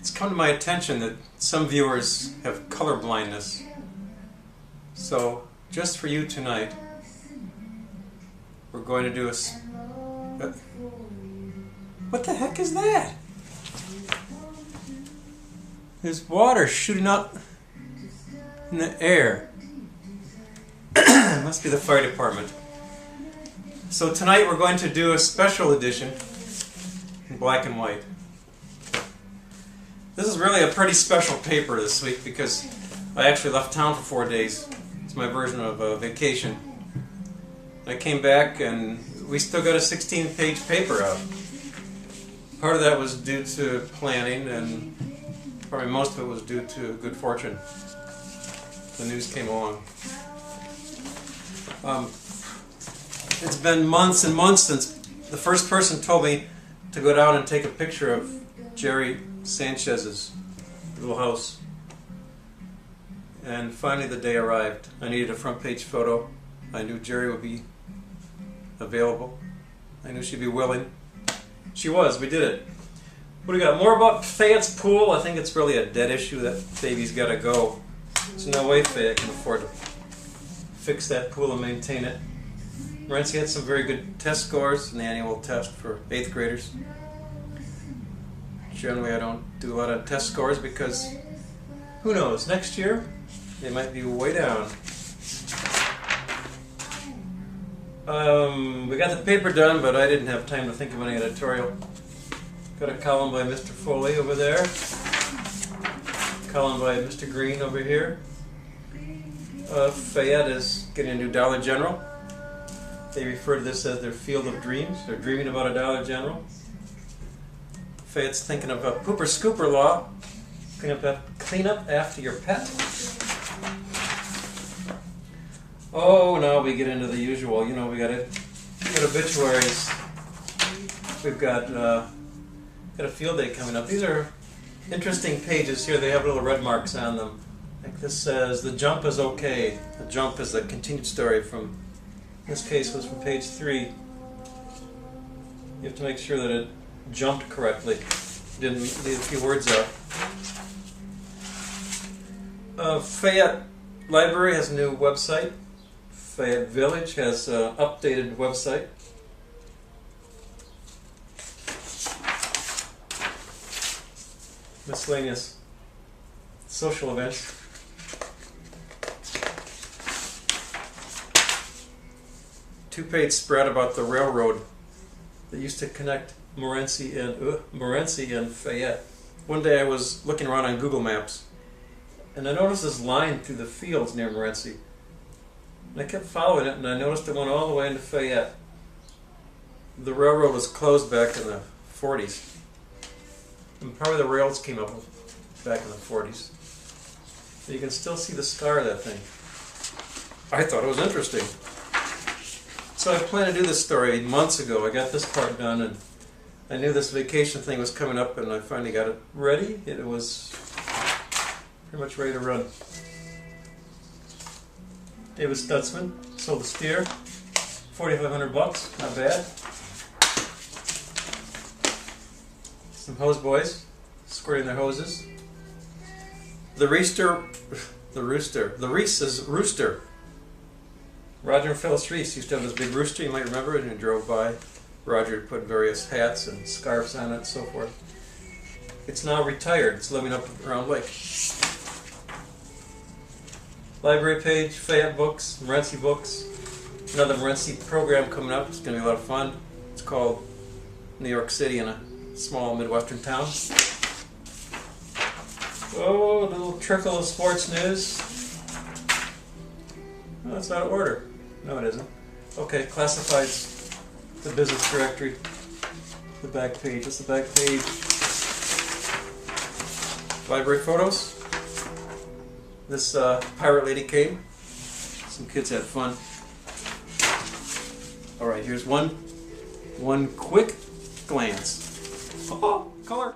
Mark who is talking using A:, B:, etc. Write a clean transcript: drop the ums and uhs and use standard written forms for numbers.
A: It's come to my attention that some viewers have color blindness. So, just for you tonight, we're going to do what the heck is that? There's water shooting up in the air. It must be the fire department. So tonight we're going to do a special edition in black and white. This is really a pretty special paper this week because I actually left town for 4 days. It's my version of a vacation. I came back and we still got a 16-page paper out. Part of that was due to planning, and probably most of it was due to good fortune. The news came along. It's been months and months since the first person told me to go down and take a picture of Jerry Sanchez's little house. And finally the day arrived. I needed a front page photo. I knew Jerry would be available. I knew she'd be willing. She was. We did it. What do we got? More about Fayette's pool. I think it's really a dead issue. That baby's got to go. There's no way Fayette can afford to fix that pool and maintain it. Morency had some very good test scores in the annual test for 8th graders. Generally I don't do a lot of test scores because who knows, next year they might be way down. We got the paper done, but I didn't have time to think of any editorial. Got a column by Mr. Foley over there. Column by Mr. Green over here. Fayette is getting a new Dollar General. They refer to this as their field of dreams. They're dreaming about a Dollar General. Fayette's thinking of a pooper scooper law. Clean up after your pet. Oh, now we get into the usual. You know, we got obituaries. We've got a field day coming up. These are interesting pages here. They have little red marks on them. Like this says, "The jump is okay." The jump is a continued story from, in this case, was from page 3. You have to make sure that it jumped correctly. Didn't leave a few words out. Fayette Library has a new website. Fayette Village has an updated website. Miscellaneous social events. Two-page spread about the railroad that used to connect Morency and Fayette. One day I was looking around on Google Maps and I noticed this line through the fields near Morency. And I kept following it and I noticed it went all the way into Fayette. The railroad was closed back in the 40s. And probably the rails came up back in the 40s. So you can still see the scar of that thing. I thought it was interesting. So I planned to do this story months ago. I got this part done and I knew this vacation thing was coming up and I finally got it ready. It was pretty much ready to run. David Stutzman sold a steer, $4,500, not bad. Some hose boys squirting their hoses. The Reese's rooster. Roger and Phyllis Reese used to have this big rooster, you might remember it, and he drove by. Roger put various hats and scarves on it and so forth. It's now retired. It's living up around Lake. Library page, Fayette books, Morency books. Another Morency program coming up. It's going to be a lot of fun. It's called New York City in a small Midwestern town. Oh, a little trickle of sports news. Oh, that's out of order. No, it isn't. Okay, classifieds. The business directory. The back page. What's the back page? Library photos. This pirate lady came. Some kids had fun. All right, here's one quick glance. Oh, color.